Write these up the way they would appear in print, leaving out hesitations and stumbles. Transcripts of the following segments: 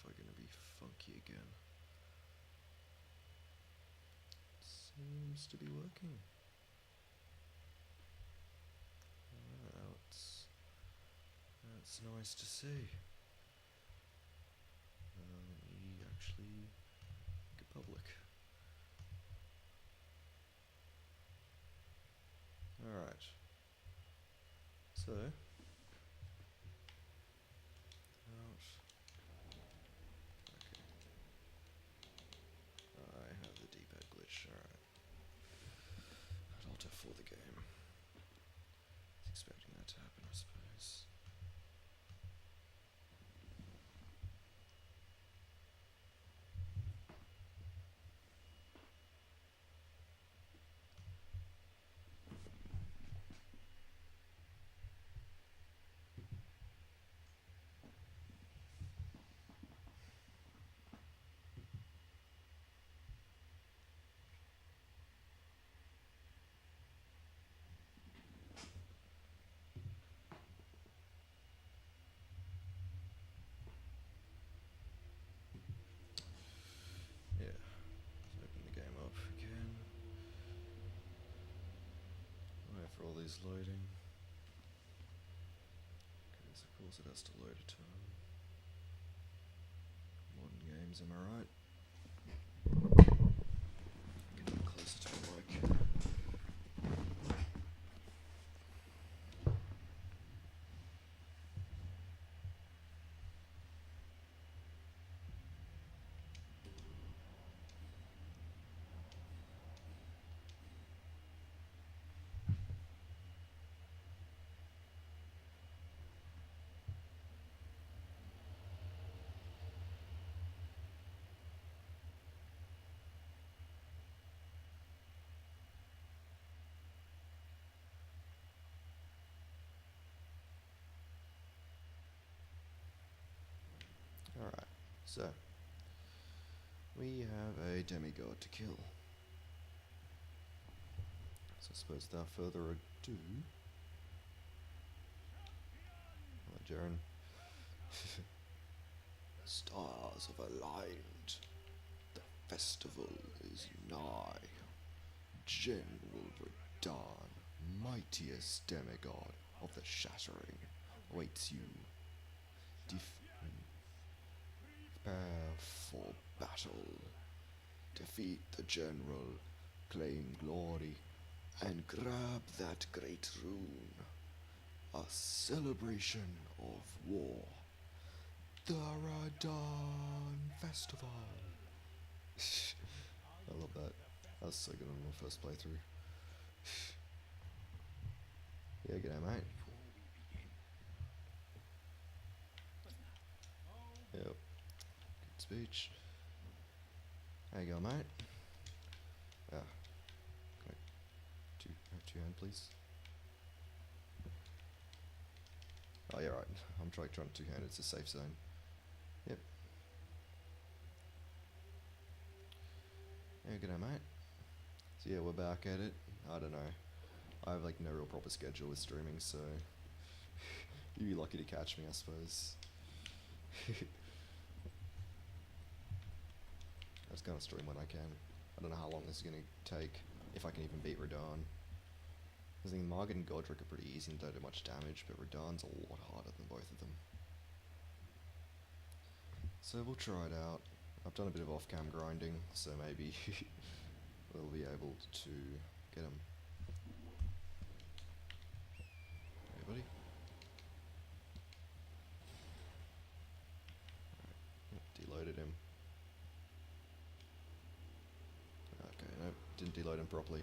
Wi-Fi gonna be funky again? Seems to be working. That's nice to see. We actually go public. Alright. So, out. Okay. I have the D-pad glitch, alright. Alt F4 the game. Was expecting that to happen, I suppose. Yeah, let's open the game up again. Wait for all these loading. Because of course it has to load a ton. Modern games, am I right? Get a bit closer to the mic. Alright, so we have a demigod to kill. So I suppose without further ado, Jaren. Stars have aligned. The festival is nigh. General Verdun, mightiest demigod of the Shattering, awaits you. Prepare for battle. Defeat the general, claim glory, and grab that great rune. A celebration of war. The Radon Festival. I love that. That was so good on my first playthrough. Yeah, g'day mate. Yep. Good speech. How you going, mate? Yeah. Can I have two hand, please? Oh, yeah, right. I'm trying two-handed. It's a safe zone. Yep. Yeah, g'day, mate. So yeah, we're back at it. I don't know. I have like no real proper schedule with streaming, so you'd be lucky to catch me, I suppose. I just gonna stream when I can. I don't know how long this is gonna take, if I can even beat Radon. Because I think Margit and Godric are pretty easy and don't do much damage, but Radon's a lot harder than both of them. So we'll try it out. I've done a bit of off-cam grinding, so maybe we'll be able to get him. Hey buddy. Right. Deloaded him. Okay, nope, didn't deload him properly.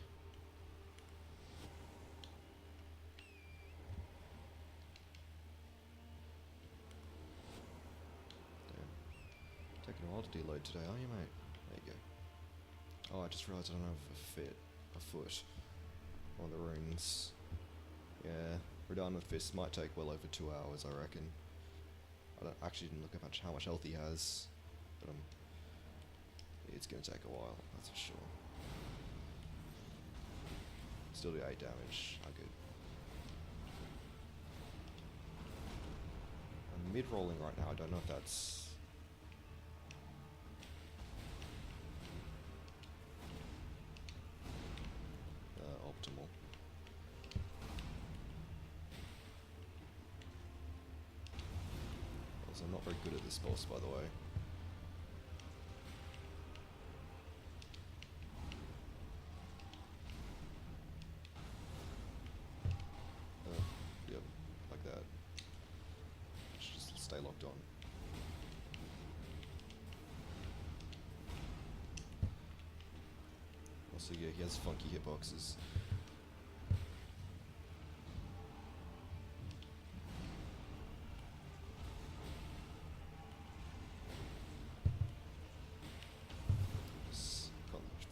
Damn. Taking a while to deload today, are you, mate? There you go. Oh, I just realised I don't have a foot on the runes. Yeah, Radon with Fist might take well over 2 hours, I reckon. I actually didn't look at how much health he has, but it's going to take a while, that's for sure. Still do 8 damage, how good. I'm mid-rolling right now, I don't know if that's Because I'm not very good at this boss, by the way. Yep, like that. Just stay locked on. Also, yeah, he has funky hitboxes.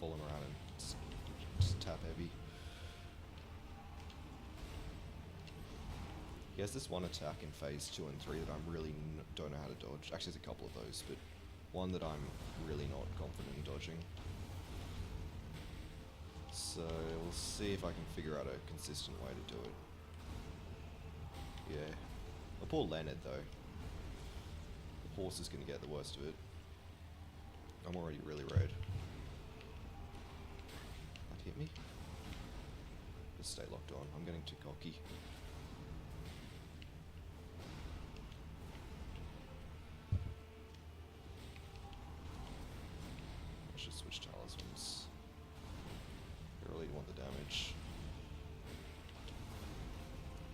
Falling around and just tap heavy. He has this one attack in phase 2 and 3 that I'm really don't know how to dodge. Actually, there's a couple of those, but one that I'm really not confident in dodging. So we'll see if I can figure out a consistent way to do it. Yeah. Oh, poor Leonard though. The horse is going to get the worst of it. I'm already really red. Hit me? Just stay locked on. I'm getting too cocky. I should switch talismans. I really want the damage.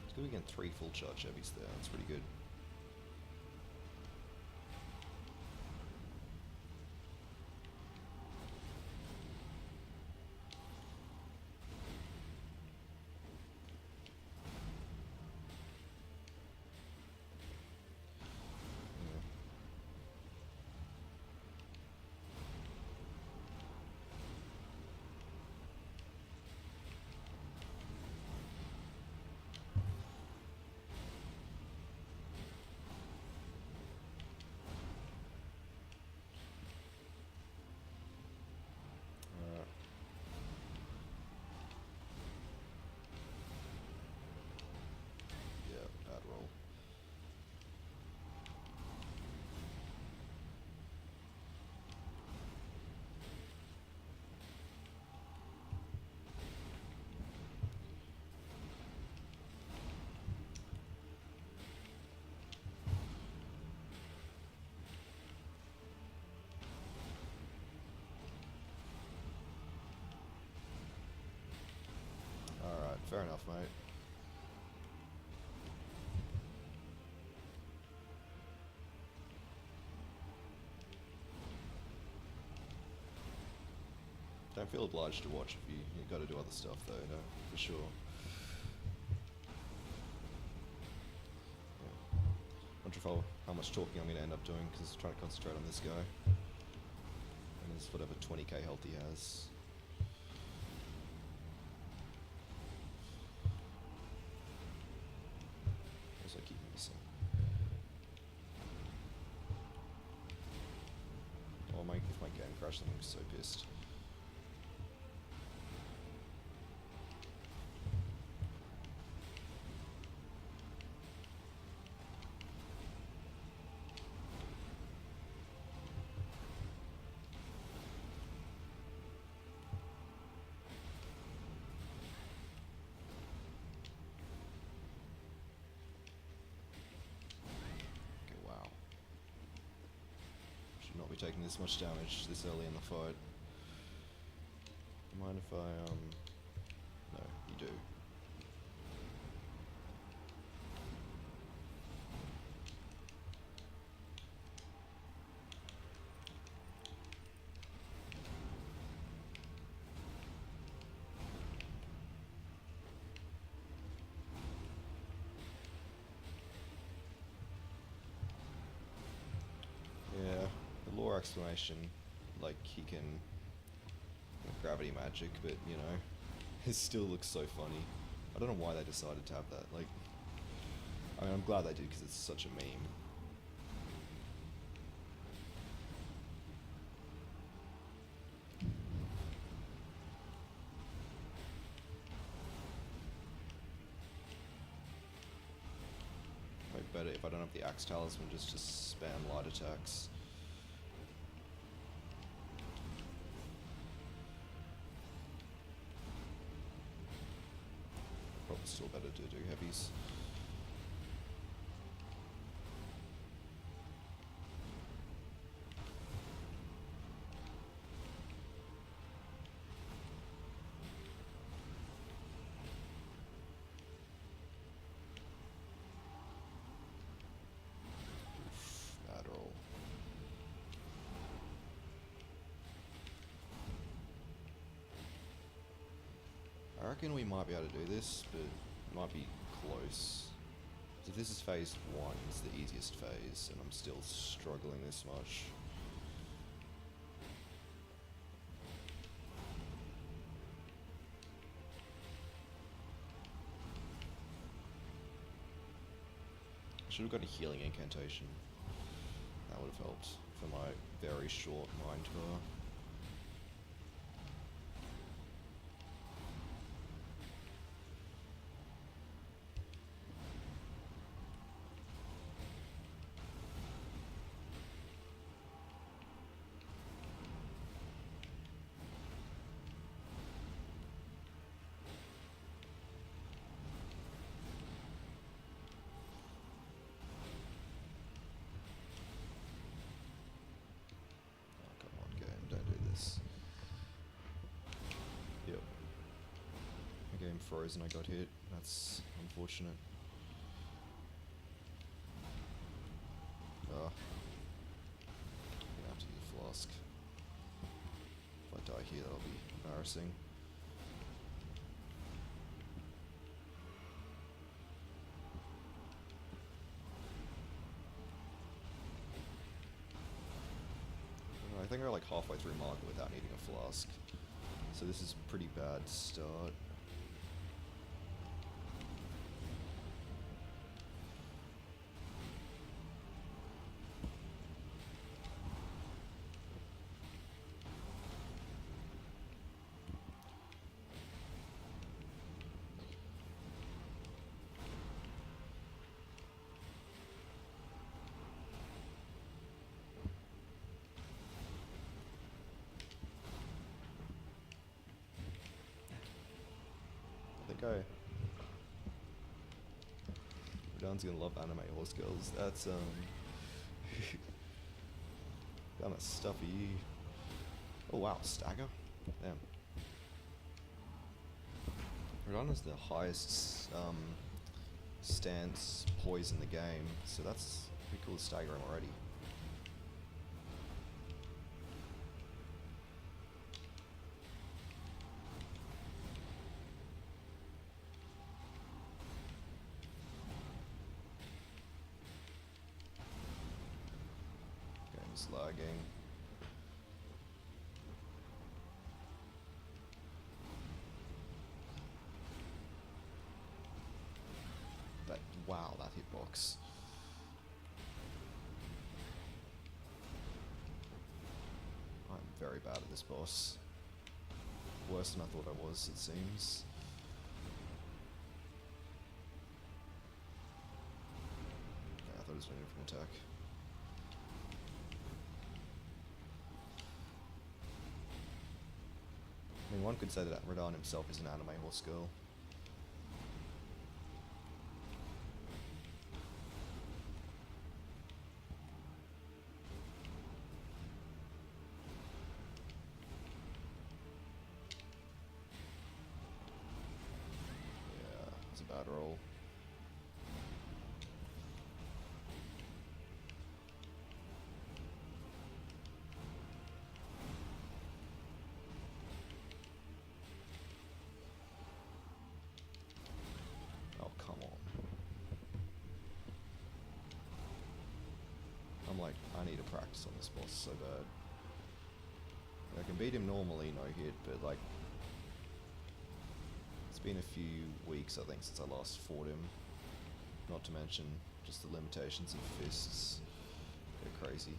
It's good we get 3 full charge heavies there. That's pretty good. Fair enough, mate. Don't feel obliged to watch if you got to do other stuff though, no, for sure. Yeah. Wonder how much talking I'm going to end up doing because I'm trying to concentrate on this guy. And his whatever 20k health he has. I keep missing. Oh, if my game crashed, I'm so pissed. Not be taking this much damage this early in the fight. Mind if I, no, you do. Yeah. Lore explanation, like he can gravity magic, but you know, it still looks so funny. I don't know why they decided to have that. Like, I mean, I'm glad they did because it's such a meme. Might better if I don't have the axe talisman, just spam light attacks. Probably still better to do heavies. reckon we might be able to do this, but it might be close. So if this is phase 1, it's the easiest phase, and I'm still struggling this much. I should have got a healing incantation. That would have helped for my very short mind bar. Yep. My game froze and I got hit. That's unfortunate. I'm gonna have to use a flask. If I die here, that'll be embarrassing. I think we're like halfway through market without needing a flask. So this is a pretty bad start. Go. Radan's gonna love anime horse girls. That's kinda stuffy. Oh wow, stagger? Damn. Radan has the highest stance poise in the game, so that's pretty cool to stagger him already. Lagging. Wow, that hitbox. I'm very bad at this boss. Worse than I thought I was, it seems. Yeah, I thought it was doing a different attack. I mean, one could say that Radan himself is an anime horse girl. Yeah, it's a bad roll. I need to practice on this boss so bad. I can beat him normally, no hit, but like, it's been a few weeks I think since I last fought him. Not to mention just the limitations of fists. They're crazy.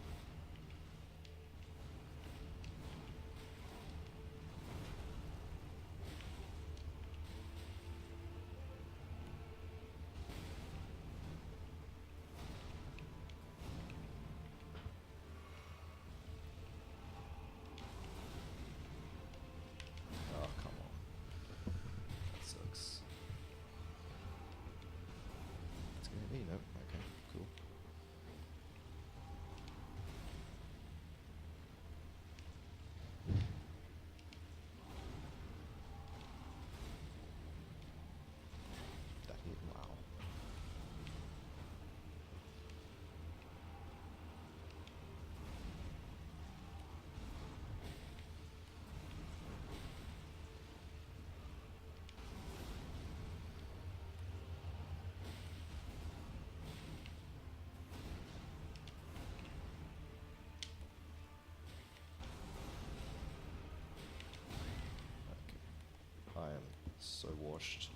So washed.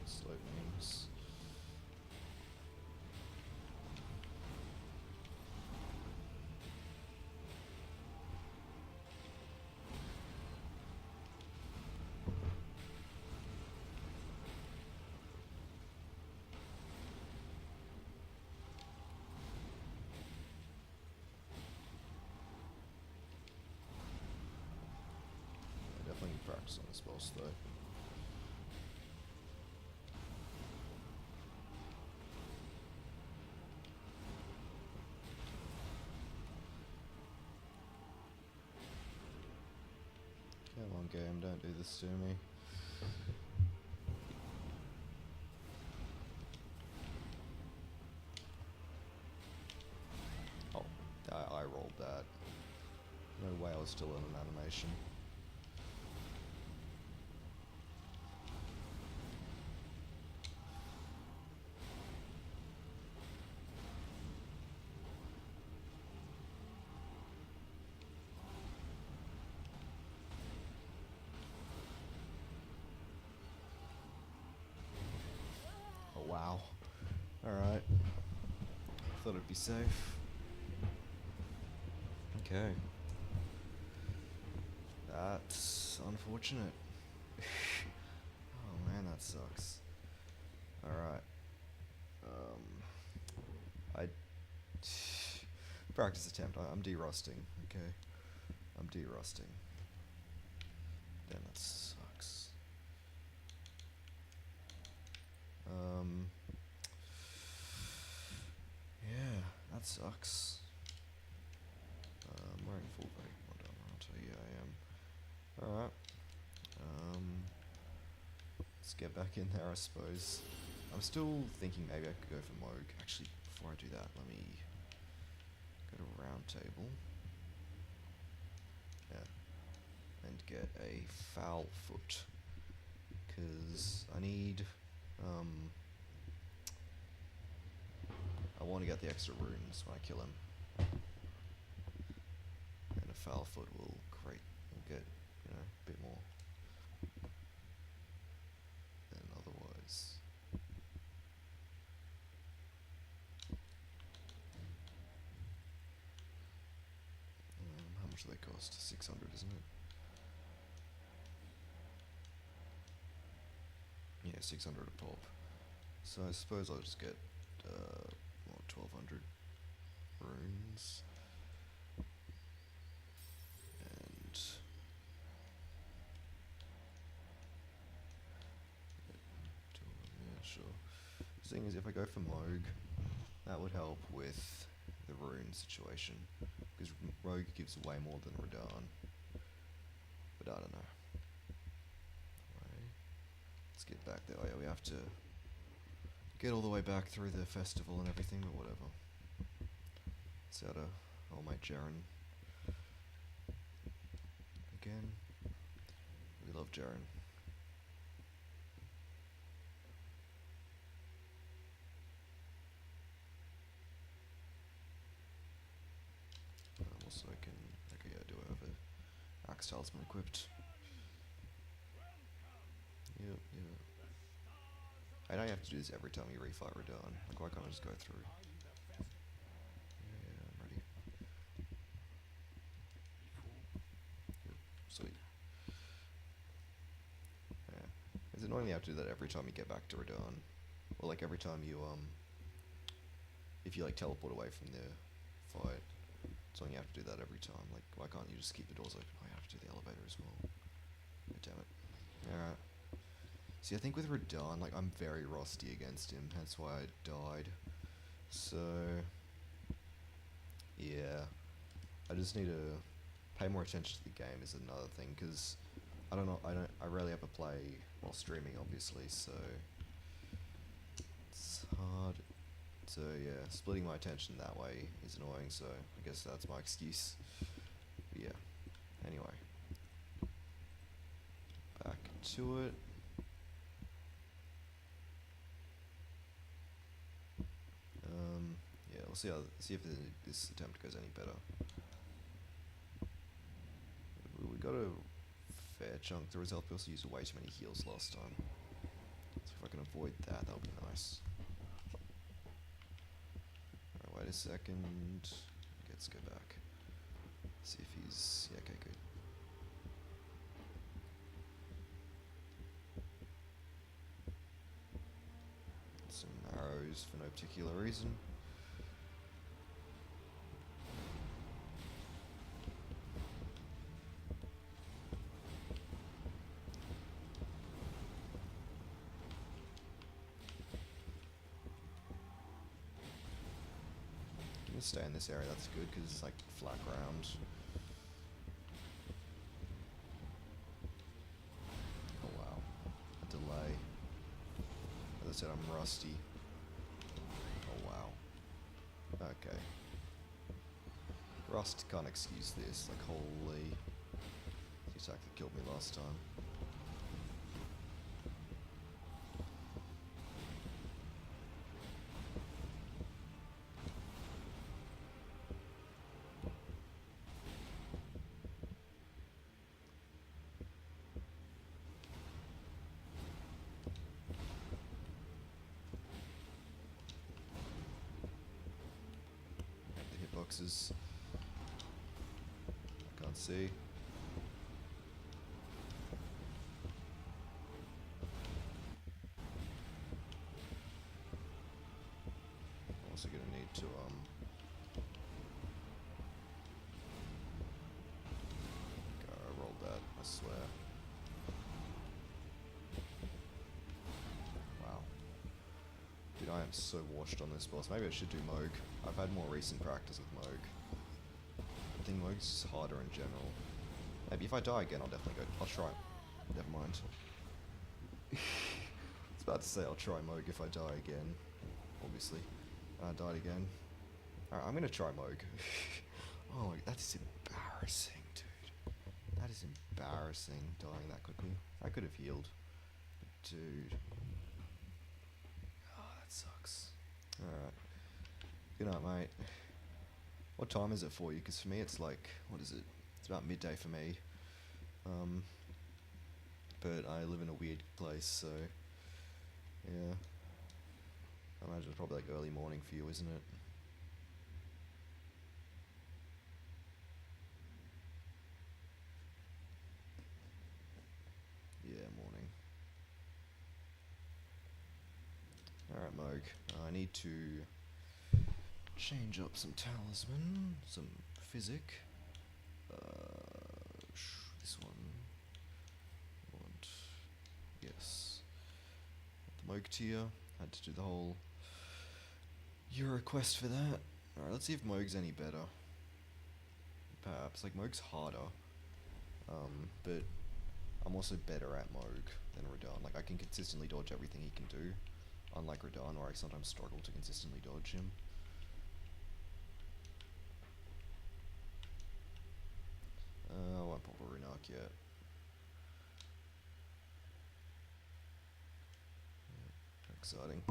Slow memes. I definitely need practice on this boss though. Come on game, don't do this to me. Oh, I rolled that. No way I was still in an animation. Oh wow. Alright. Thought it'd be safe. Okay. That's unfortunate. Oh man, that sucks. Alright. I... Practice attempt. I'm derusting, okay? I'm derusting. Damn, that sucks. Yeah, that sucks. I'm wearing full body model, I'll tell you I am. Alright. Let's get back in there, I suppose. I'm still thinking maybe I could go for Moog. Actually, before I do that, let me go to round table. Yeah. And get a foul foot. Because I need, I want to get the extra runes when I kill him. And a foul foot will get, you know, a bit more than otherwise. How much do they cost? 600, isn't it? Yeah, 600 a pop. So I suppose I'll just get, 1200 runes. And... yeah, sure. The thing is, if I go for Moog, that would help with the rune situation. Because Rogue gives way more than Radahn. But I don't know. Let's get back there. Oh yeah, we have to get all the way back through the festival and everything, but whatever. Let's out of old mate Jaren. Again. We love Jaren. Also I can, okay, yeah, do I have a Axe Talisman equipped? Yep, yep. I know you have to do this every time you refight Radahn. Like, why can't I just go through? Yeah, I'm Sweet. Yeah. It's annoying you have to do that every time you get back to Radon. Or like every time you, if you like teleport away from the fight. So you have to do that every time. Like, why can't you just keep the doors open? Oh, you have to do the elevator as well. Oh, damn it. Alright. See, I think with Radon, like, I'm very rusty against him. That's why I died. So, yeah. I just need to pay more attention to the game is another thing, because I don't know, I rarely ever play while streaming, obviously, so it's hard. So yeah, splitting my attention that way is annoying, so I guess that's my excuse. But yeah, anyway. Back to it. Yeah, we'll see if this attempt goes any better. We got a fair chunk to result. We also used way too many heals last time. So if I can avoid that, that would be nice. Alright, wait a second. Let's go back. See if he's... yeah, okay, good. Some arrows for no particular reason. Stay in this area, that's good, because it's like flat ground. Oh wow. A delay. As I said, I'm rusty. Oh wow. Okay. Rust can't excuse this, like holy. The attack that killed me last time. Boxes. I can't see. I'm also gonna need to I rolled that, I swear. Wow. Dude, I am so washed on this boss. Maybe I should do Moog. I've had more recent practice with Moog. I think Moog's just harder in general. Maybe if I die again, I'll definitely go. I'll try. Never mind. I was about to say I'll try Moog if I die again. Obviously. I died again. Alright, I'm gonna try Moog. Oh, that is embarrassing, dude. That is embarrassing, dying that quickly. I could have healed. Dude. Oh, that sucks. Alright. Good night, mate. What time is it for you? Because for me it's like, what is it? It's about midday for me. But I live in a weird place, so yeah. I imagine it's probably like early morning for you, isn't it? Yeah, morning. Alright, Moog. I need to change up some talisman, some physic. This one. Want yes. The Moog tier. Had to do the whole Euro quest for that. Alright, let's see if Moog's any better. Perhaps. Like, Moog's harder. But I'm also better at Moog than Radon. Like, I can consistently dodge everything he can do. Unlike Radon, where I sometimes struggle to consistently dodge him. I won't pop a Runark yet. Exciting.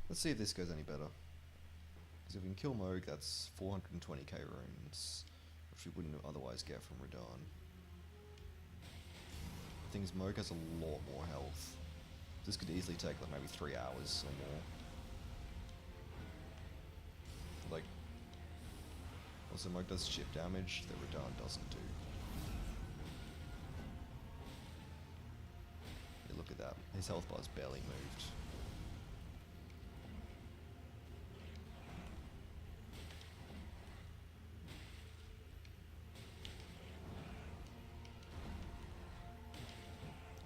Let's see if this goes any better. Because if we can kill Moog, that's 420k runes, which we wouldn't otherwise get from Radon. The thing is, Moog has a lot more health. This could easily take like maybe 3 hours or more. Like, also Moog does chip damage that Radon doesn't do. His health bar's barely moved.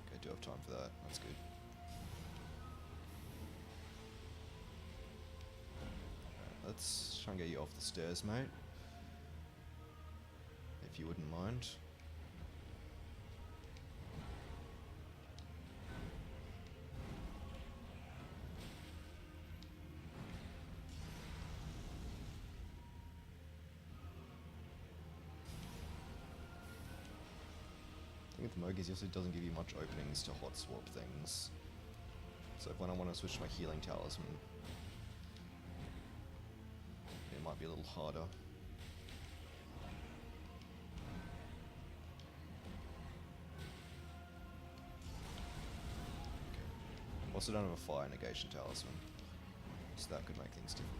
Okay, do have time for that. That's good. Alright, let's try and get you off the stairs, mate. If you wouldn't mind. The thing with Moog is he also doesn't give you much openings to hot swap things. So when I want to switch to my healing talisman, it might be a little harder. Okay. Also don't have a fire negation talisman, so that could make things difficult.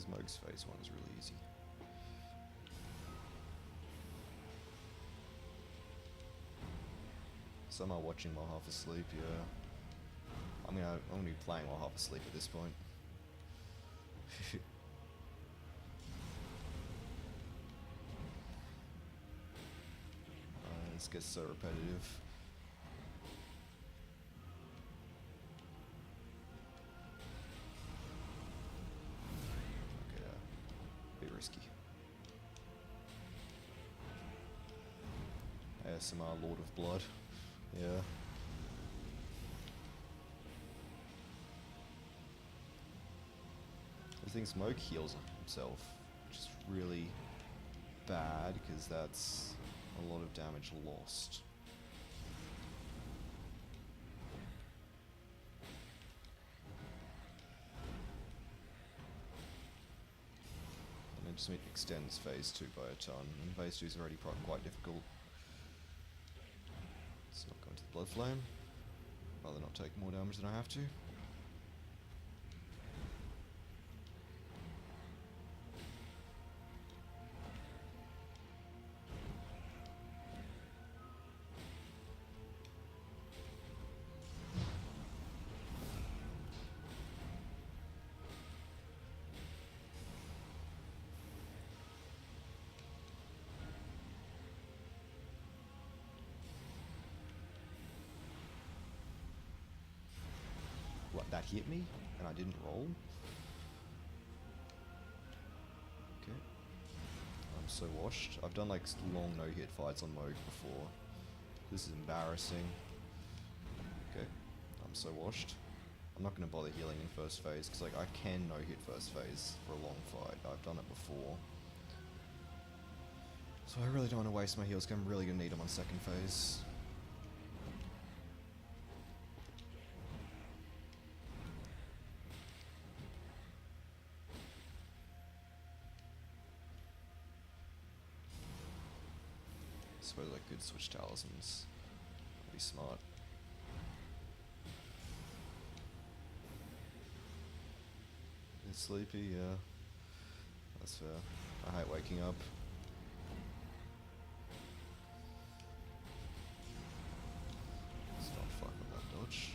Moog's phase 1 is really easy. Some are watching while half asleep, yeah. I'm gonna be playing while half asleep at this point. This gets so repetitive. Risky. ASMR Lord of Blood. Yeah. The thing Smoke heals himself, which is really bad because that's a lot of damage lost. Just extends phase 2 by a ton, and phase 2 is already quite difficult. Let's not go into the blood flame. Rather not take more damage than I have to. What, that hit me and I didn't roll? Okay. I'm so washed. I've done like long no-hit fights on Moog before. This is embarrassing. Okay. I'm so washed. I'm not going to bother healing in first phase because like I can no-hit first phase for a long fight. I've done it before. So I really don't want to waste my heals because I'm really going to need them on second phase. I suppose I could switch talismans. That'd be smart. It's sleepy, yeah. That's fair. I hate waking up. Stop fucking with that dodge.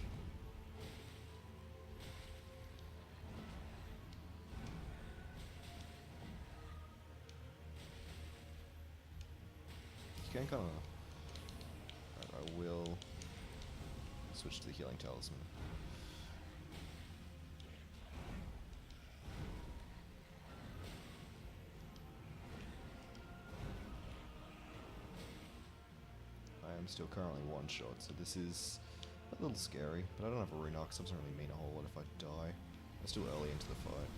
You can kind of... I will switch to the healing talisman. I am still currently one shot, so this is a little scary, but I don't have a rune arc, so it doesn't really mean a whole lot if I die. I'm still early into the fight.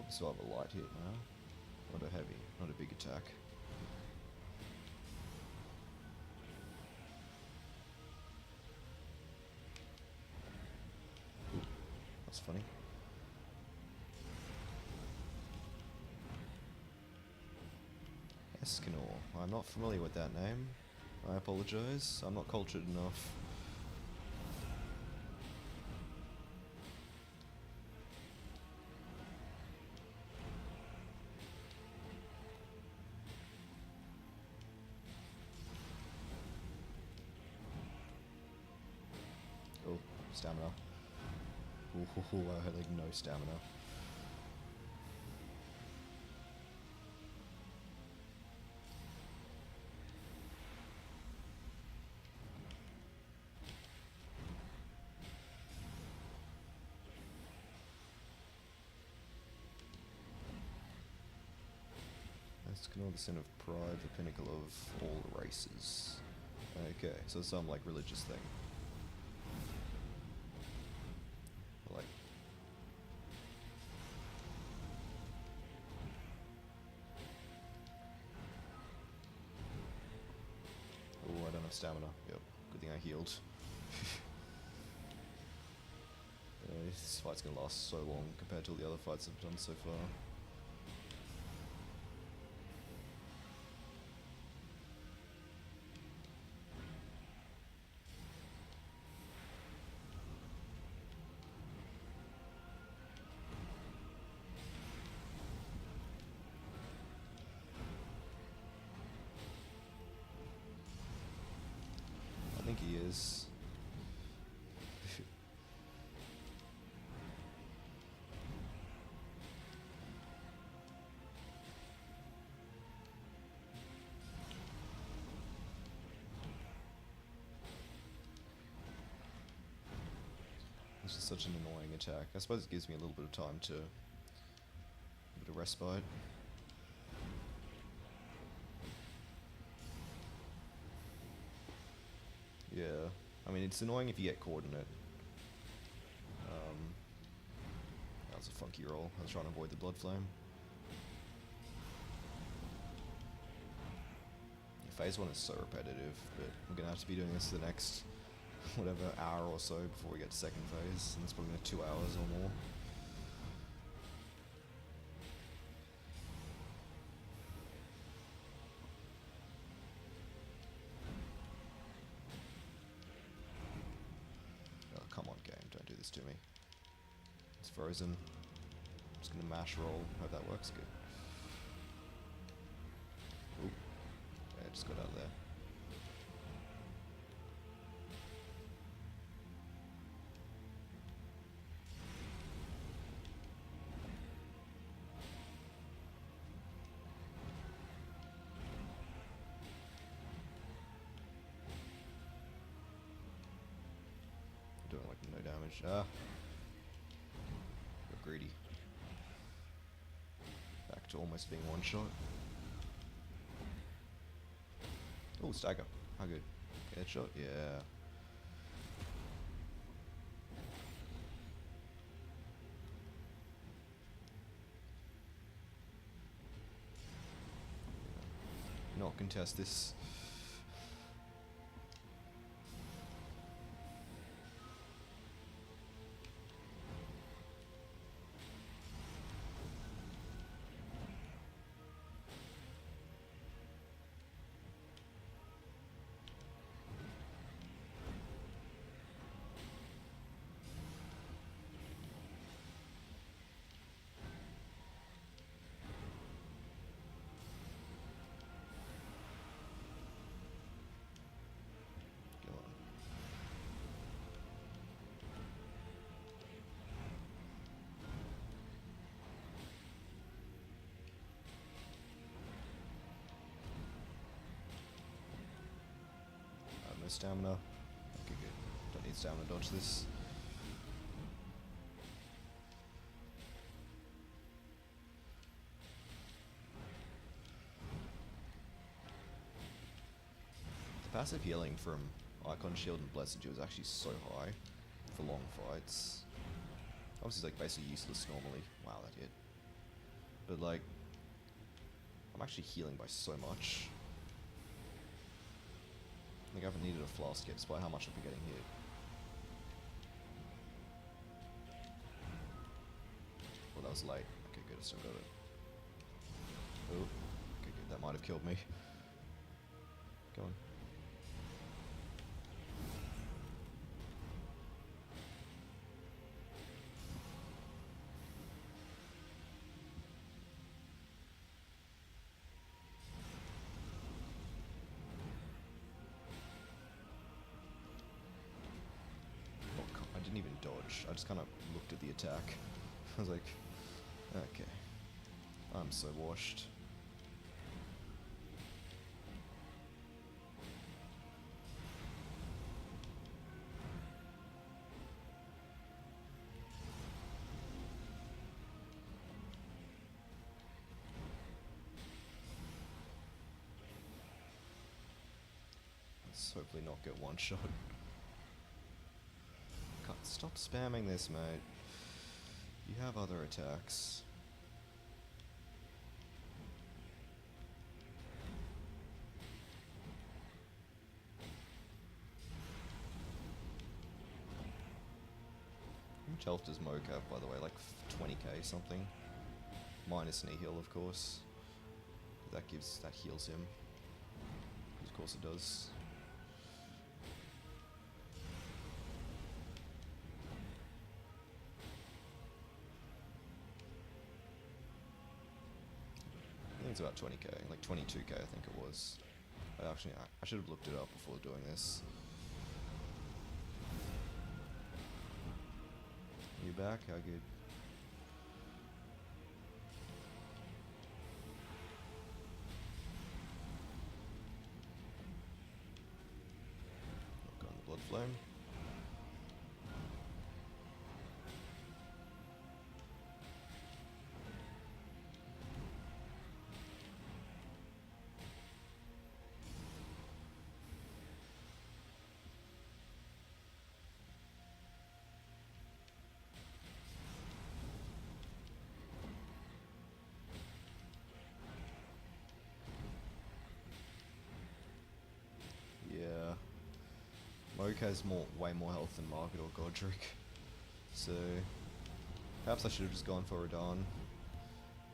probably still have a light hit now. Not a heavy, not a big attack. Ooh, that's funny. Escanor. I'm not familiar with that name. I apologize. I'm not cultured enough. Oh, stamina. Ooh, I had like no stamina. Escanor, the sin of pride, the pinnacle of all the races. Okay, so some like religious thing. Like, oh, I don't have stamina. Yep, good thing I healed. This fight's gonna last so long compared to all the other fights I've done so far. I think he is. This is such an annoying attack. I suppose it gives me a little bit of time to... a bit of respite. Yeah. I mean, it's annoying if you get caught in it. That was a funky roll. I was trying to avoid the blood flame. Phase 1 is so repetitive, but we're gonna have to be doing this for the next... whatever, hour or so before we get to second phase, and it's probably 2 hours or more. Oh, come on, game, don't do this to me. It's frozen. I'm just gonna mash roll, hope that works good. Ooh. Yeah, just got out of there. Doing like no damage. Ah. Got greedy. Back to almost being one shot. Oh, stagger. How good? Headshot? Yeah. Not contest this. No stamina. Okay, good. Don't need stamina to dodge this. The passive healing from Icon Shield and Blessed Dew is actually so high for long fights. Obviously, it's like basically useless normally. Wow, that hit. but like, I'm actually healing by so much. I think I haven't needed a flask yet, despite how much I've been getting hit. Well, that was late. Okay, good, I still got it. Oh, okay, good, that might have killed me. Go on. I didn't even dodge. I just kind of looked at the attack. I was like, okay. I'm so washed. Let's hopefully not get one shot. Can't stop spamming this, mate. You have other attacks. How much health does Moke have, by the way? Like 20k something? Minus Nihil, of course. That heals him. Of course it does. I think it's about 20k, like 22k I think it was. I should have looked it up before doing this. You back? How good? Look on the blood flame. Yeah. Moke has way more health than Market or Godric. So perhaps I should have just gone for Radahn.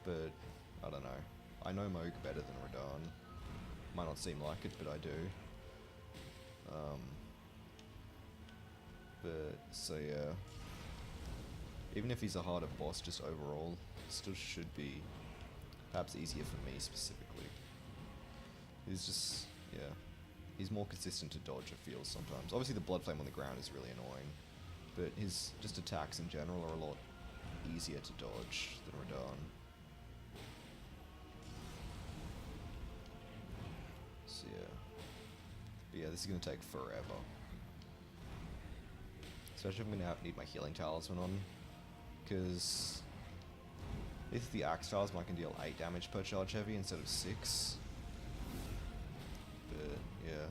But I don't know. I know Moke better than Radahn. Might not seem like it, but I do. But so yeah. Even if he's a harder boss, just overall, still should be perhaps easier for me specifically. He's just, yeah. He's more consistent to dodge, it feels sometimes. Obviously the blood flame on the ground is really annoying, but his just attacks in general are a lot easier to dodge than Radahn. So yeah. But yeah, this is going to take forever. Especially if I'm going to need my healing talisman on, because if the axe talisman can deal 8 damage per charge heavy instead of 6. But yeah.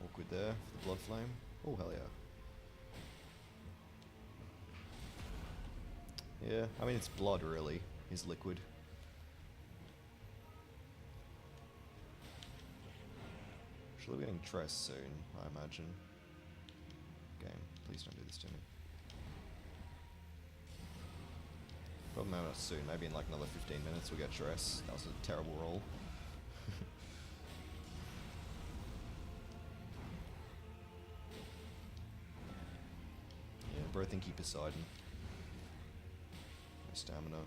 Awkward there for the blood flame. Oh, hell yeah. Yeah, I mean it's blood really. He's liquid. Should be getting Tress soon, I imagine. Game, please don't do this to me. Probably not soon, maybe in like another 15 minutes we'll get Tress. That was a terrible roll. Bro, think keep Poseidon. No stamina.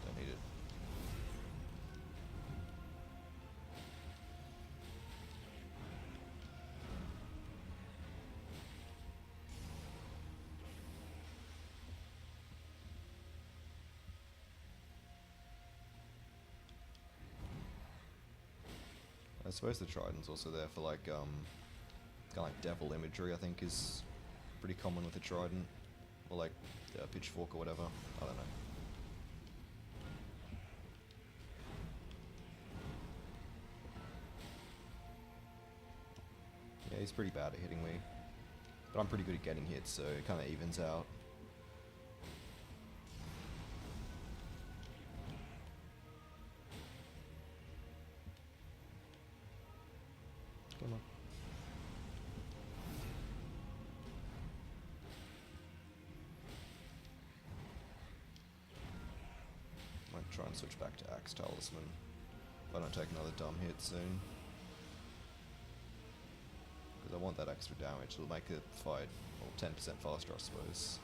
Don't need it. suppose the trident's also there for like, kind of like devil imagery, I think is pretty common with the trident. Or like, pitchfork or whatever, I don't know. Yeah, he's pretty bad at hitting me. But I'm pretty good at getting hit, so it kind of evens out. Come on. Might try and switch back to Axe Talisman. If I don't take another dumb hit soon. Because I want that extra damage. It'll make the fight 10% faster, I suppose.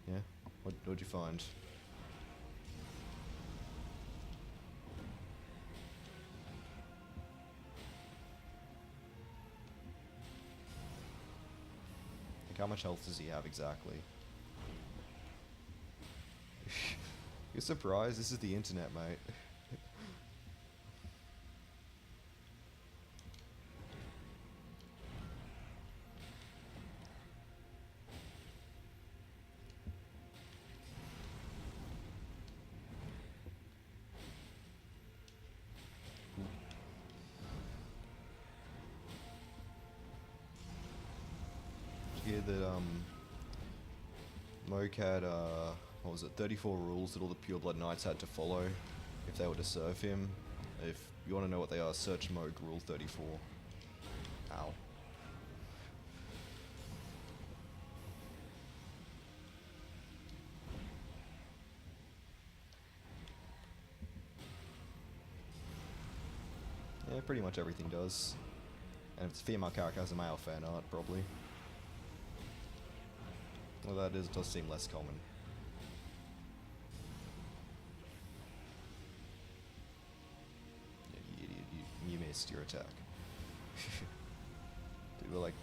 Yeah? What'd you find? Like, how much health does he have exactly? You're surprised? This is the internet, mate. Did you hear that, Moke had, what was it, 34 rules that all the Pureblood Knights had to follow if they were to serve him? If you want to know what they are, search Moke Rule 34. Ow. Yeah, pretty much everything does. And if it's a female character has a male fan art, probably. Well, that does seem less common. Yeah, you idiot, you missed your attack. Dude, we're like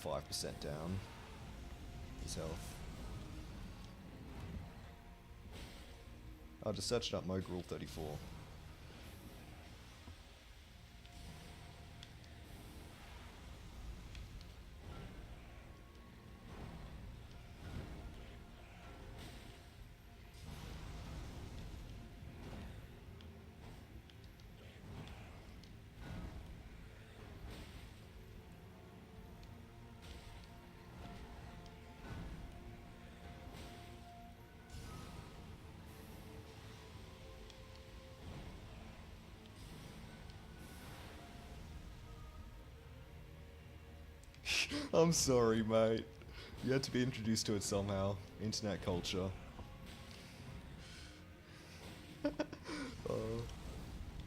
5% down. His health. I just searched up Moke Rule 34. I'm sorry, mate. You had to be introduced to it somehow. Internet culture.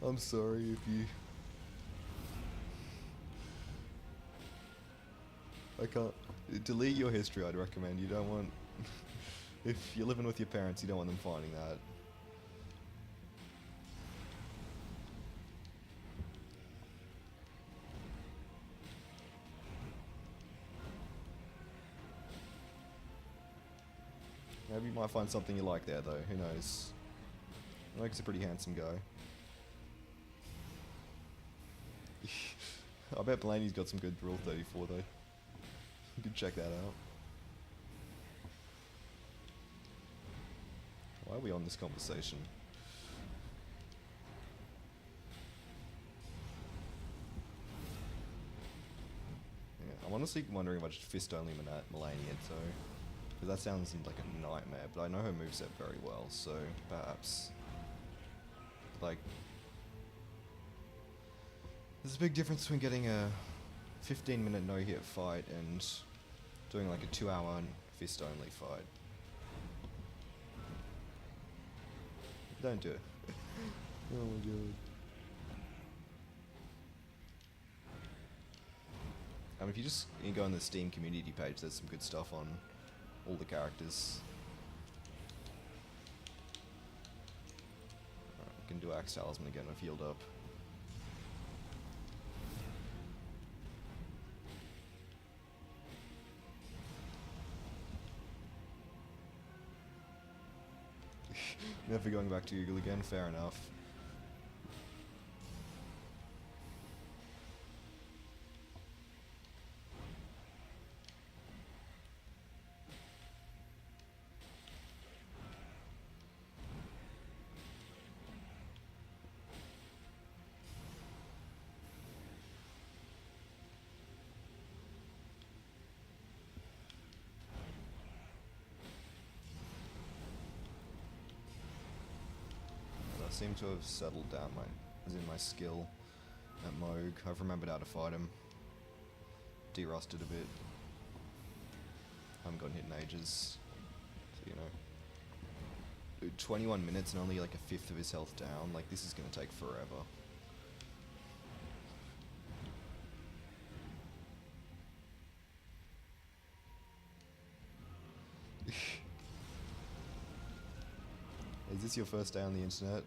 I'm sorry if you... I can't... Delete your history, I'd recommend. You don't want... If you're living with your parents, you don't want them finding that. Maybe you might find something you like there, though. Who knows? Moke's a pretty handsome guy. I bet Blaney's got some good Rule 34, though. You can check that out. Why are we on this conversation? Yeah, I'm honestly wondering if I should fist only Melania, so... Because that sounds like a nightmare, but I know her moveset very well, so perhaps... Like... There's a big difference between getting a 15-minute no-hit fight and doing like a 2-hour fist-only fight. Don't do it. Oh my god. I mean, if you go on the Steam community page, there's some good stuff on all the characters. Alright, we can do Axe Talisman again, I've healed up. Never going back to Google again, fair enough. seem to have settled down my skill at Moog. I've remembered how to fight him. De-rusted a bit. Haven't gotten hit in ages. So, you know. Dude, 21 minutes and only like a fifth of his health down. Like, this is gonna take forever. Is this your first day on the internet?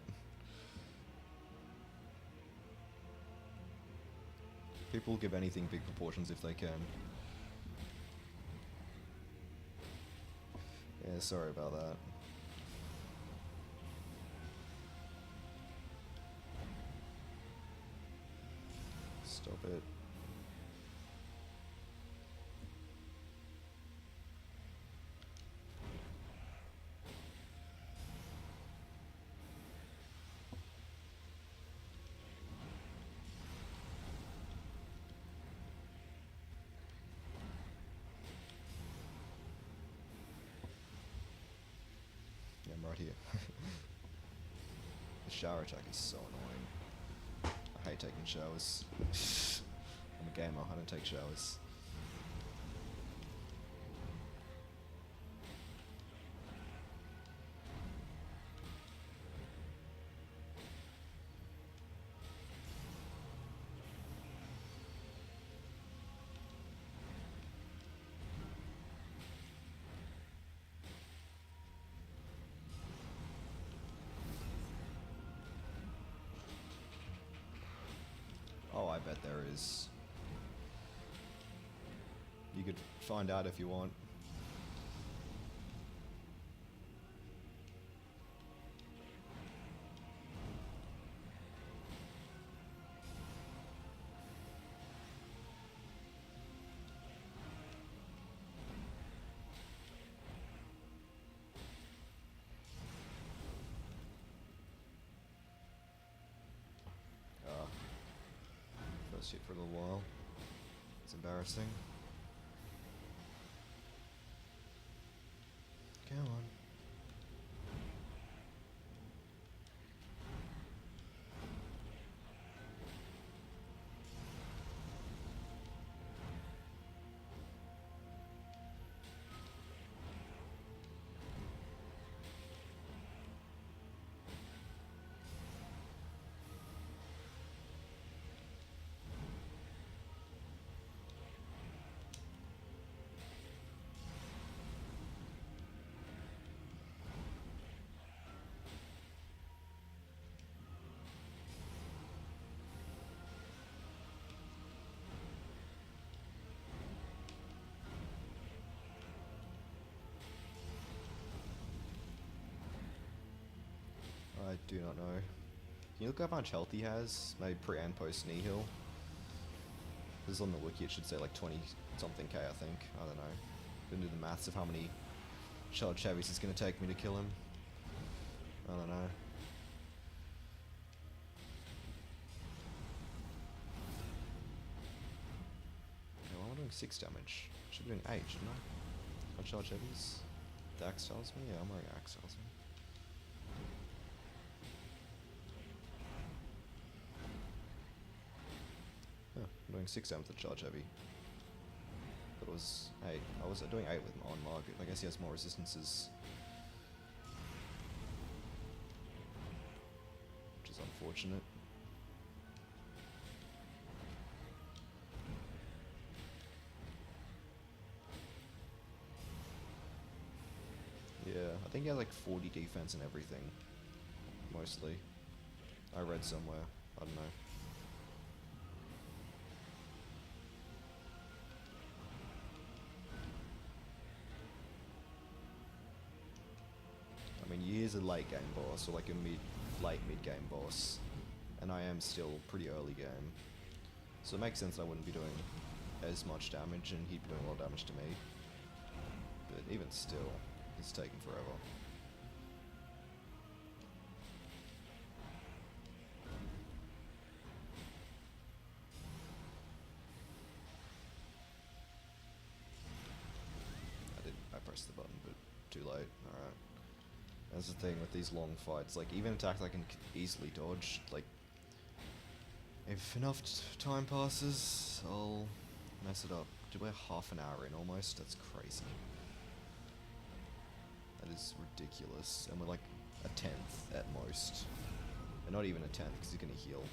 People give anything big proportions if they can. Yeah, sorry about that. Stop it. Yeah, I'm right here. The shower attack is so annoying. I hate taking showers. I'm a gamer, I don't take showers. Oh, I bet there is. You could find out if you want. First hit for a little while. It's embarrassing. Come on. I do not know. Can you look up how much health he has? Maybe pre and post knee heal? This is on the wiki, it should say like 20 something K, I think. I don't know. Didn't do the maths of how many child Chevys it's gonna take me to kill him. I don't know. Okay, well, I'm doing 6 damage. Should be doing 8, shouldn't I? On child Chevys? The axe tells me? Yeah, I'm wearing axe tells me. Yeah, I'm doing 6 damage with the charge heavy. But it was 8. I was doing 8 with on Margaret. I guess he has more resistances. Which is unfortunate. Yeah, I think he has like 40 defense and everything. Mostly. I read somewhere. I don't know. I mean, he is a late game boss, or like a late mid game boss, and I am still pretty early game, so it makes sense I wouldn't be doing as much damage, and he'd be doing a lot of damage to me. But even still, it's taking forever. I pressed the button, but too late. Alright. That's the thing with these long fights. Like, even attacks I can easily dodge. Like, if enough time passes, I'll mess it up. Dude, we're half an hour in almost. That's crazy. That is ridiculous. And we're like a 10th at most. And not even a 10th, because he's gonna heal.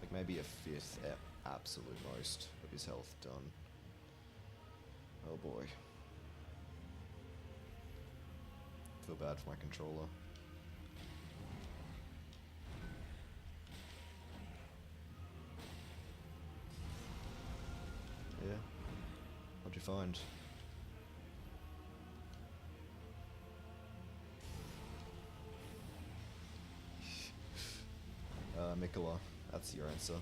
Like maybe a 5th at absolute most of his health done. Oh boy. Feel bad for my controller. Yeah. What'd you find? Mikola. That's your answer.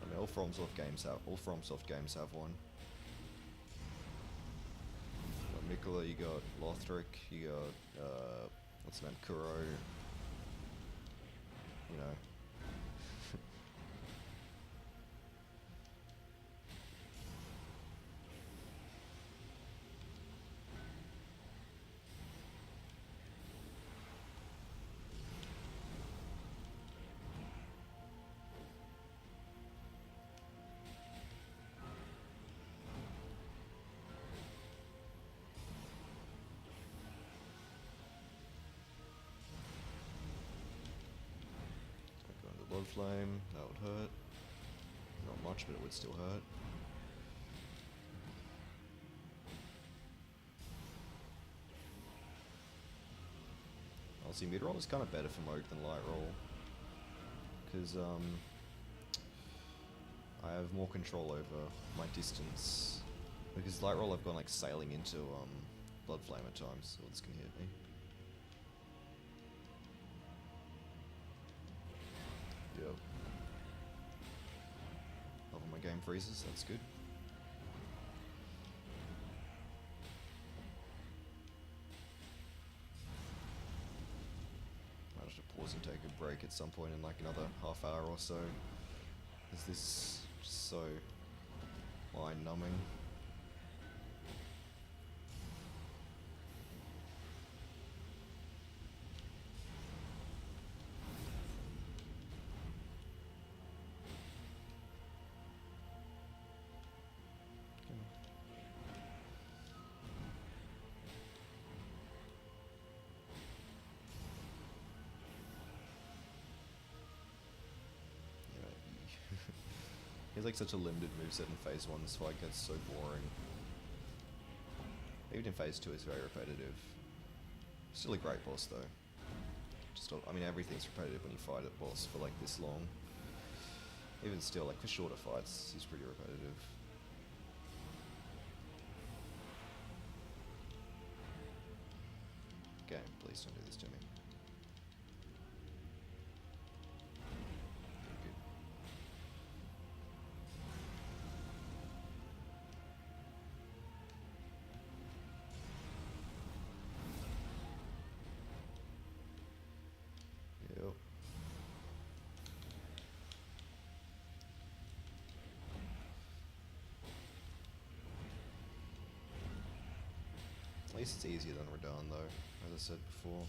I mean, all FromSoft games have one. You got Mikola, you got Lothric, you got what's the name, Kuro. You know. Blood Flame, that would hurt. Not much, but it would still hurt. Honestly, mid-roll is kind of better for Moog than light roll. Because, I have more control over my distance. Because light roll I've gone like sailing into, Blood Flame at times, so this can hit me. Yep. Love when my game freezes, that's good. Might have to pause and take a break at some point in like another half hour or so. Is this just so mind numbing? He has like such a limited moveset in phase 1, this fight gets so boring. Even in phase 2 it's very repetitive. Still a great boss though. Just, I mean everything's repetitive when you fight a boss for like this long. Even still, like for shorter fights, he's pretty repetitive. Game, please don't do this to me. At least it's easier than Radahn though, as I said before.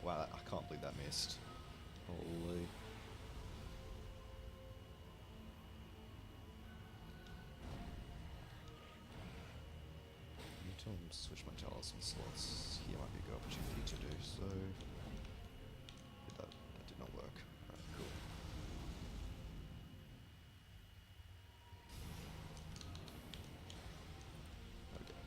Wow, I can't believe that missed. Holy. I need to switch my talisman slots. Here might be a good opportunity to do so. That did not work. Alright, cool. Okay.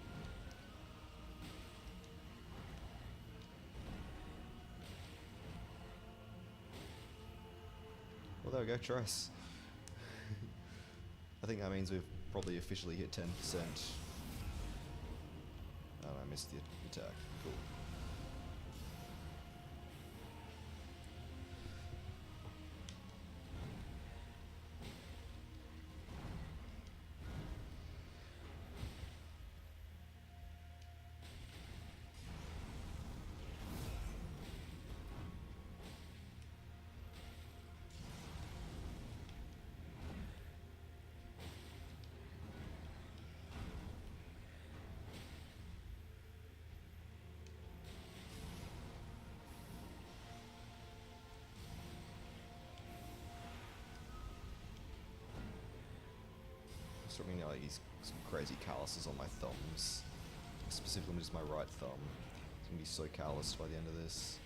Well, there we go, Trice. I think that means we've probably officially hit 10%. Oh, I missed the attack. Cool. So I mean, like, some crazy calluses on my thumbs. Specifically just my right thumb. It's gonna be so calloused by the end of this.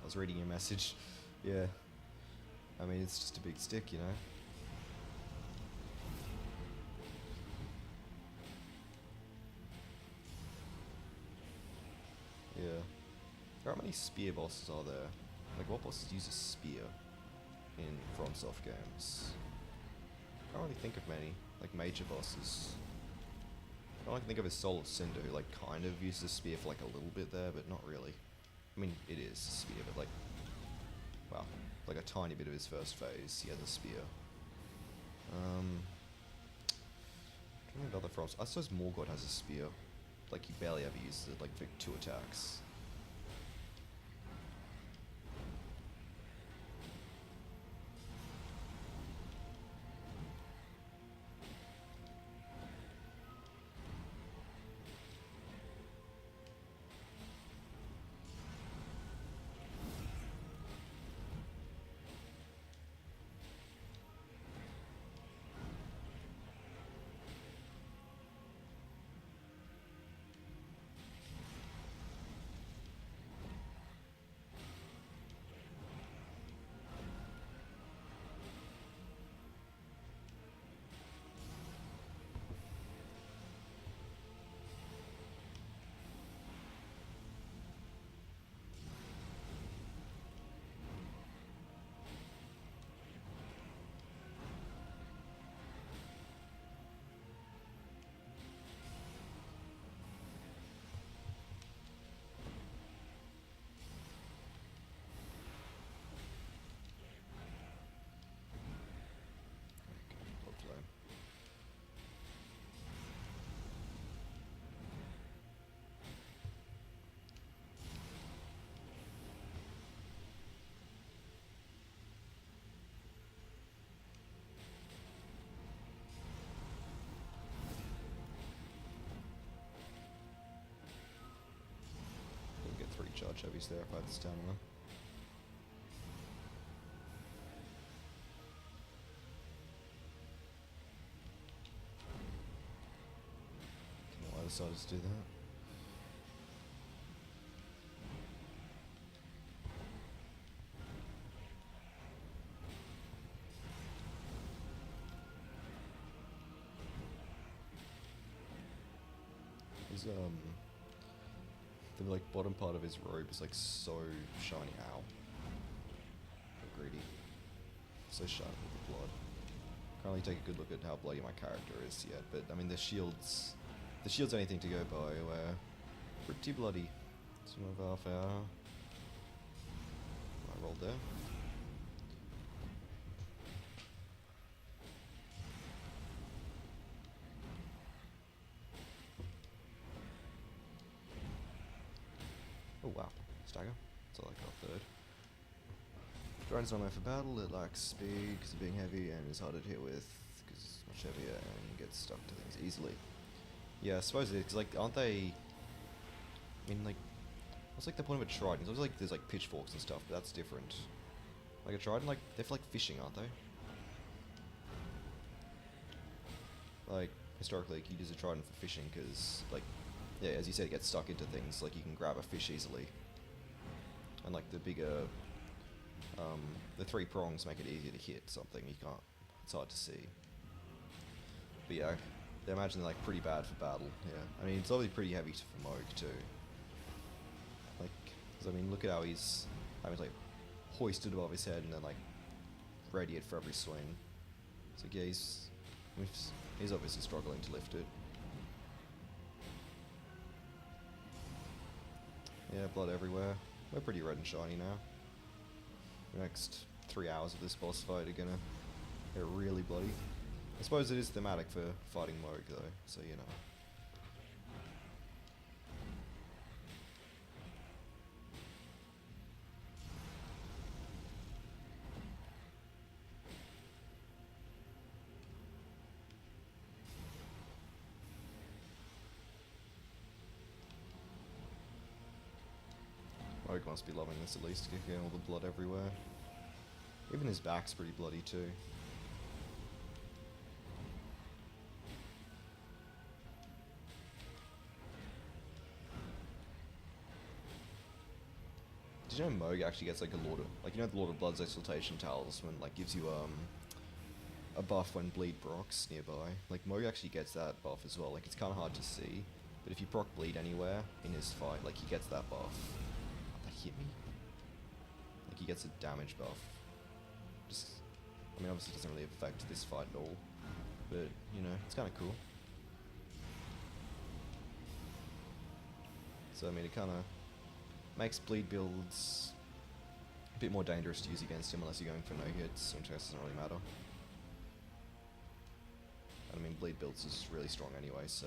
I was reading your message. Yeah. I mean, it's just a big stick, you know? Yeah. How many spear bosses are there? Like, what bosses use a spear in FromSoft games? I can't really think of many. Like, major bosses. All I can think of is Soul of Cinder, who, like, kind of uses a spear for, like, a little bit there, but not really. I mean, it is a spear, but, like, well, like a tiny bit of his first phase, he has a spear. Trying to other Froms. I suppose Morgott has a spear. Like, he barely ever uses it, like, for 2 attacks. Get 3 charge heavies there if I had the stamina. I decided to do that. His the like bottom part of his robe is like so shiny. Ow. So greedy. So shiny with the blood. Can't really take a good look at how bloody my character is yet, but I mean the shield's anything to go by. We're pretty bloody. Some of our I rolled there. Oh wow, stagger. That's all I got third. Drone's not meant for battle, it lacks speed because of being heavy and is harder to hit with because it's much heavier and gets stuck to things easily. Yeah, I suppose it is, because like, aren't they... I mean, like, what's like the point of a trident? It's always like there's like pitchforks and stuff, but that's different. Like a trident, like, they're for like fishing, aren't they? Like, historically, like, you use a trident for fishing because, like, yeah, as you said, it gets stuck into things, like you can grab a fish easily. And like the bigger, the 3 prongs make it easier to hit something, you can't, it's hard to see. But yeah, I imagine they're like pretty bad for battle, yeah. I mean, it's obviously pretty heavy for Moog too. Like, cause I mean, look at how he's like hoisted above his head and then like radiate for every swing. So yeah, he's obviously struggling to lift it. Yeah, blood everywhere. We're pretty red and shiny now. The next 3 hours of this boss fight are gonna get really bloody. I suppose it is thematic for fighting Moog though, so you know. Rogue must be loving this at least, getting all the blood everywhere. Even his back's pretty bloody too. Did you know Moog actually gets like a Lord of, like, you know, the Lord of Blood's Exaltation Talisman like gives you a buff when Bleed procs nearby. Like Moog actually gets that buff as well. Like it's kind of hard to see, but if you proc Bleed anywhere in his fight, like he gets that buff. That hit me. Like he gets a damage buff. Just, I mean, obviously it doesn't really affect this fight at all, but you know, it's kind of cool. So I mean, it kind of makes Bleed builds a bit more dangerous to use against him unless you're going for no hits, which I guess doesn't really matter. And I mean, Bleed builds is really strong anyway, so...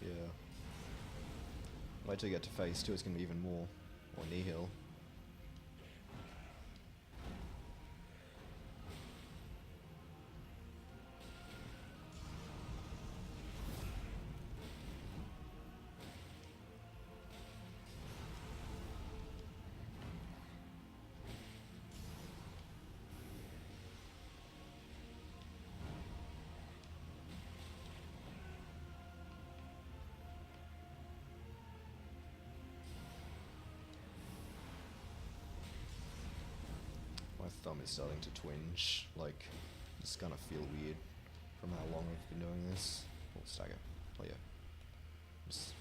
yeah. Wait till you get to phase 2, it's going to be even more nihil. My thumb is starting to twinge, like, it's gonna feel weird from how long I've been doing this. Oh, stagger. Oh yeah. Just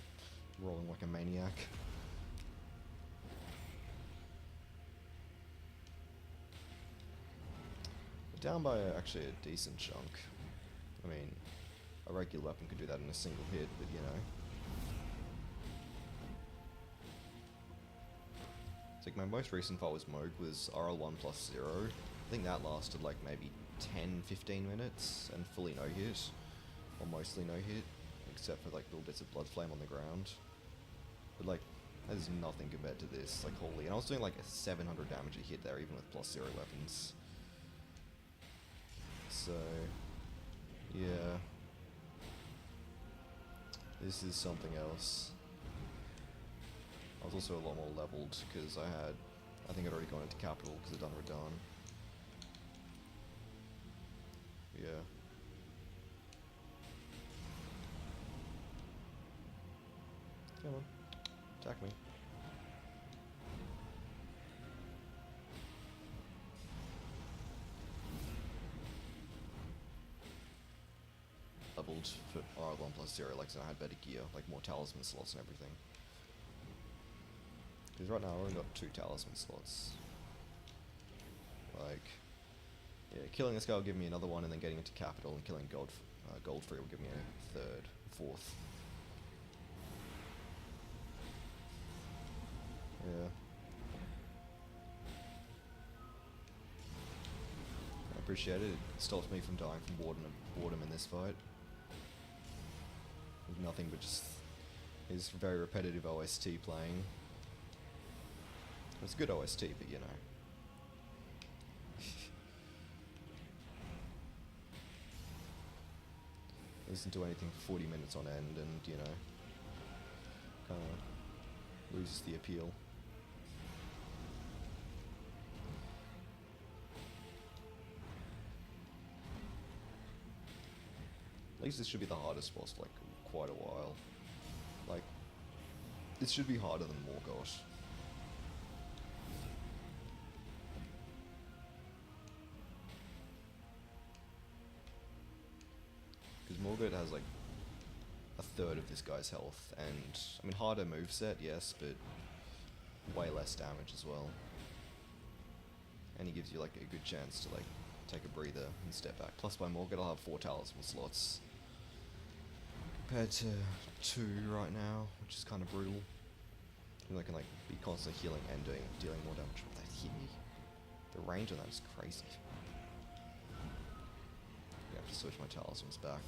rolling like a maniac. We're down by actually a decent chunk. I mean, a regular weapon could do that in a single hit, but you know. It's like my most recent fight was Moog was RL1 plus 0. I think that lasted like maybe 10-15 minutes and fully no hit. Or mostly no hit. Except for like little bits of blood flame on the ground. But like, that is nothing compared to this. Like holy, and I was doing like a 700 damage a hit there even with plus 0 weapons. So, yeah. This is something else. I was also a lot more leveled because I think I'd already gone into capital because I'd done Radahn. Yeah. Come on. Attack me. Leveled for R1 plus 0, like so I had better gear, like more talisman slots and everything. Because right now I've only got 2 talisman slots. Like, yeah, killing this guy will give me another one, and then getting into capital and killing Goldfree will give me a third, fourth. Yeah. I appreciate it. It stops me from dying from boredom in this fight. With nothing but just his very repetitive OST playing. It's a good OST, but you know. Listen to anything for 40 minutes on end and, you know, kind of loses the appeal. At least this should be the hardest boss for like quite a while. Like, this should be harder than Morgoth. Morgoth has like a third of this guy's health, and I mean harder moveset, yes, but way less damage as well. And he gives you like a good chance to like take a breather and step back. Plus by Morgan I'll have 4 talisman slots. Compared to 2 right now, which is kind of brutal. I can like be constantly healing and dealing more damage. But that hit me. The range on that is crazy. I have to switch my talismans back.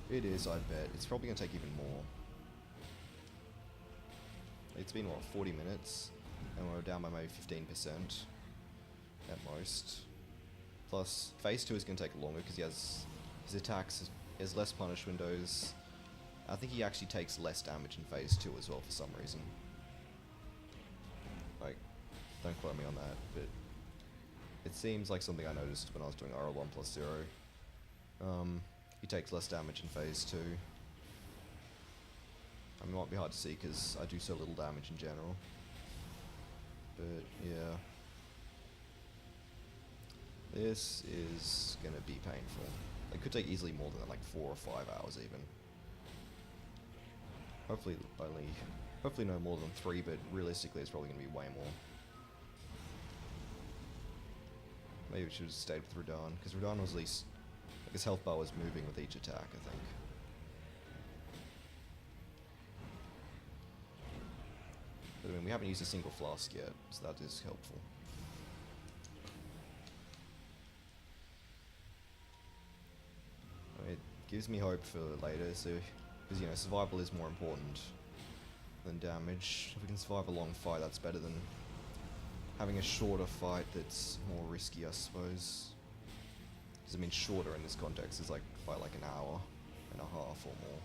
It is, I bet. It's probably going to take even more. It's been, what, 40 minutes? And we're down by maybe 15% at most. Plus, phase 2 is going to take longer because he has his attacks, he has less punish windows. I think he actually takes less damage in phase 2 as well for some reason. Like, don't quote me on that, but it seems like something I noticed when I was doing RL1 plus 0. He takes less damage in phase 2. I mean, it might be hard to see because I do so little damage in general. But, yeah. This is going to be painful. It could take easily more than like 4 or 5 hours even. Hopefully no more than 3, but realistically it's probably going to be way more. Maybe we should have stayed with Radahn, because Radahn was at least, like, his health bar was moving with each attack, I think. But I mean, we haven't used a single flask yet, so that is helpful. I mean, it gives me hope for later, so, because, you know, survival is more important than damage. If we can survive a long fight, that's better than having a shorter fight that's more risky, I suppose. Because, I mean, shorter in this context is like, by like an hour and a half or more.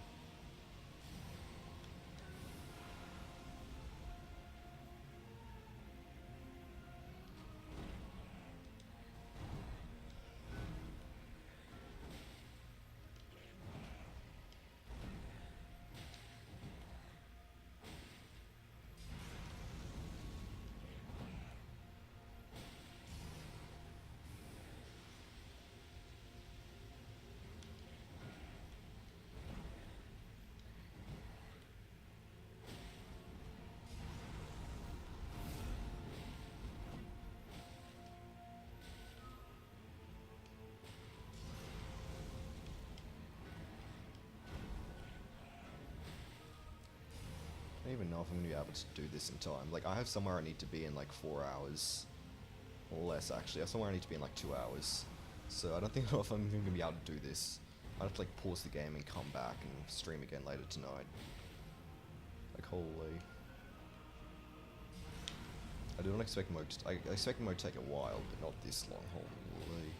I don't even know if I'm going to be able to do this in time. Like, I have somewhere I need to be in like 4 hours. Or less, actually. I have somewhere I need to be in like 2 hours. So I don't think if I'm even going to be able to do this. I'd have to like pause the game and come back and stream again later tonight. Like, holy. I do not expect mode to... I expect mode to take a while, but not this long. Holy.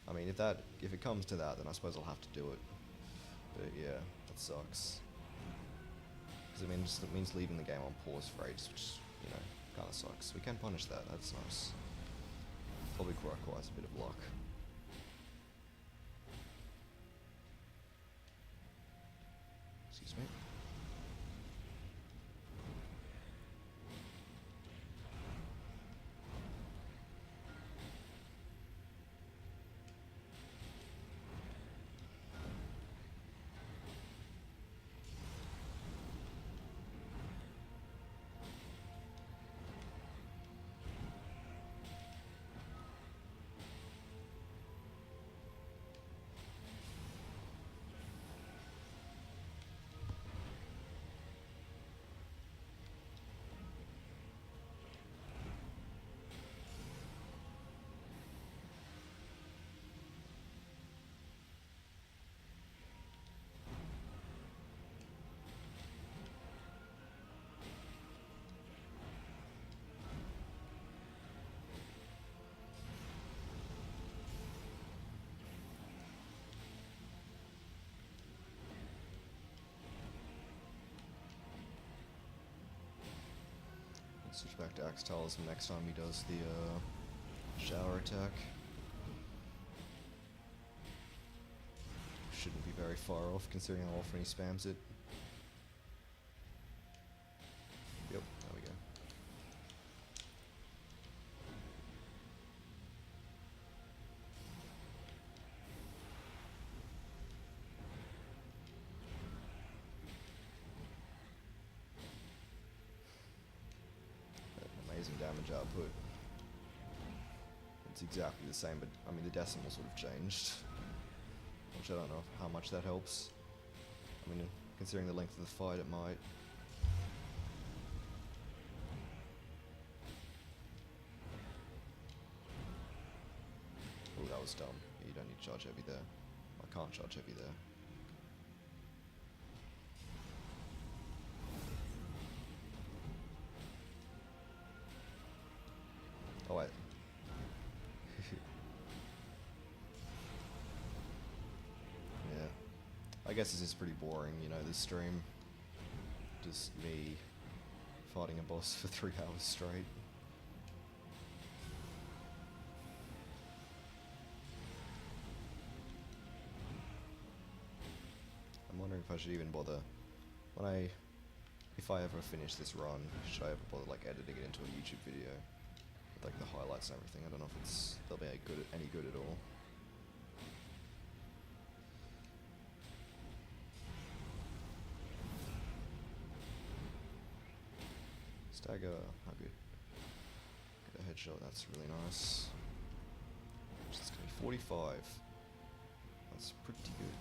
I mean, if it comes to that, then I suppose I'll have to do it. But yeah, that sucks. Because it means leaving the game on pause for ages, which, you know, kind of sucks. We can punish that, that's nice. Probably requires a bit of luck. Excuse me. Switch back to Axe Talisman next time he does the shower attack. Shouldn't be very very far off considering how often he spams it. Yep, there we go. Amazing damage output. It's exactly the same, but I mean the decimals would have changed. Which I don't know how much that helps. I mean, considering the length of the fight, it might. Oh, that was dumb. You don't need to charge heavy there. I can't charge heavy there. Oh wait. Yeah. I guess this is pretty boring, you know, this stream. Just me fighting a boss for 3 hours straight. I'm wondering if I should even bother if I ever finish this run, should I ever bother like editing it into a YouTube video with like the highlights and everything? I don't know if they'll be any good at all. Stagger, how good. Get a headshot, that's really nice. It's gonna be 45. That's pretty good.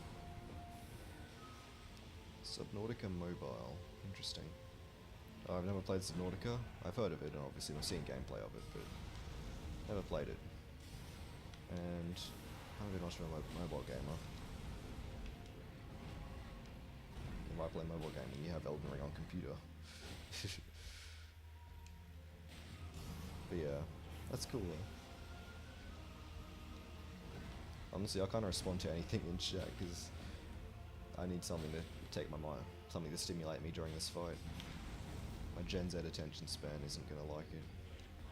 Subnautica Mobile, interesting. Oh, I've never played Subnautica. I've heard of it, and obviously I've seen gameplay of it, but never played it. And haven't been much of a mobile gamer. If I play mobile gaming, you have Elden Ring on computer. But yeah, that's cool though. Honestly, I can't respond to anything in chat because I need something to take my mind, something to stimulate me during this fight. My Gen Z attention span isn't gonna like it.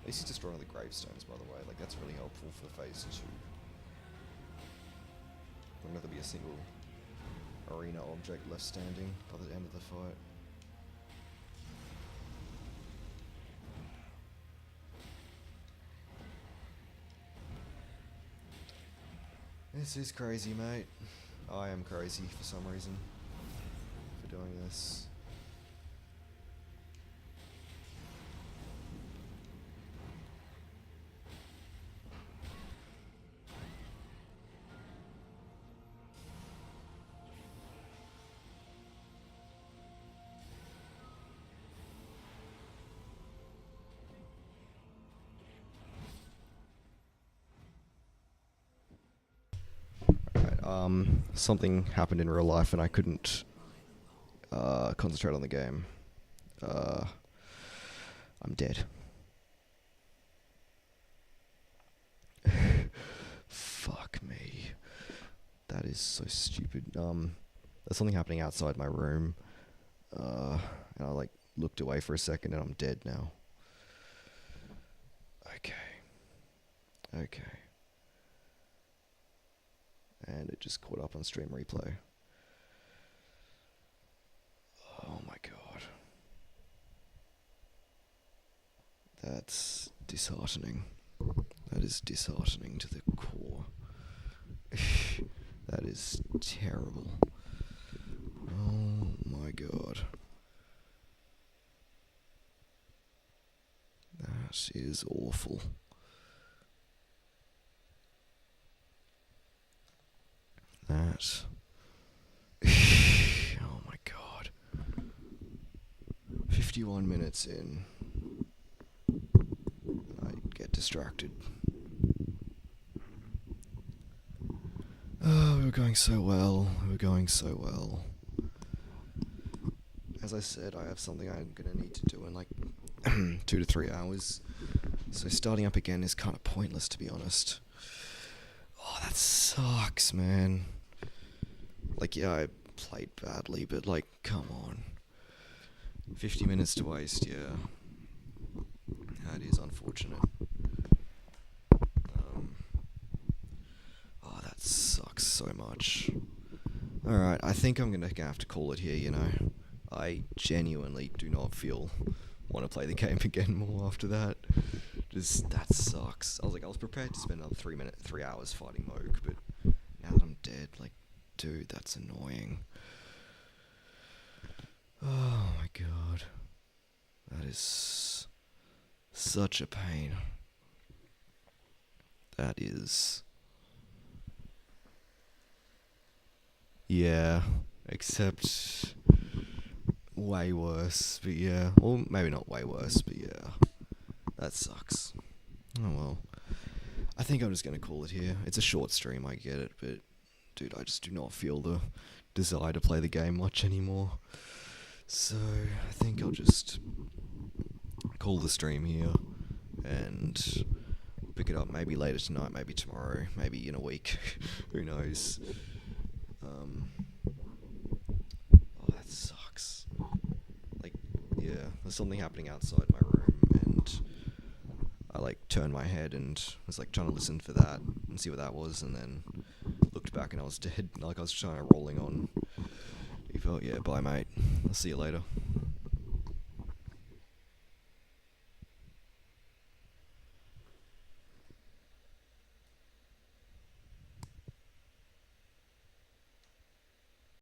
At least he's destroying the gravestones, by the way. Like, that's really helpful for phase 2. Wouldn't there be a single arena object left standing by the end of the fight. This is crazy, mate. I am crazy for some reason for doing this. Something happened in real life and I couldn't concentrate on the game. I'm dead. Fuck me. That is so stupid. There's something happening outside my room. And I like looked away for a second and I'm dead now. Okay. Okay. And it just caught up on stream replay. Oh my god. That's disheartening. That is disheartening to the core. That is terrible. Oh my god. That is awful. That. Oh my god. 51 minutes in. I get distracted. Oh, we were going so well. We were going so well. As I said, I have something I'm gonna need to do in like 2 to 3 hours. So starting up again is kind of pointless, to be honest. Oh, that sucks, man. Like, yeah, I played badly, but like, come on. 50 minutes to waste, yeah. That is unfortunate. Oh, that sucks so much. Alright, I think I'm gonna have to call it here, you know. I genuinely do not want to play the game again more after that. Just, that sucks. I was prepared to spend another 3 hours fighting Moog, but now that I'm dead, like, dude, that's annoying. Oh my god. That is such a pain. That is... Yeah, except way worse, but yeah. Well, maybe not way worse, but yeah. That sucks. Oh well. I think I'm just gonna call it here. It's a short stream, I get it, but dude, I just do not feel the desire to play the game much anymore. So, I think I'll just call the stream here and pick it up maybe later tonight, maybe tomorrow, maybe in a week. Who knows? Oh, that sucks. Like, yeah, there's something happening outside my room, and I turned my head and was trying to listen for that and see what that was, and then looked back and I was dead. I was trying to rolling on. Yeah, bye mate. I'll see you later.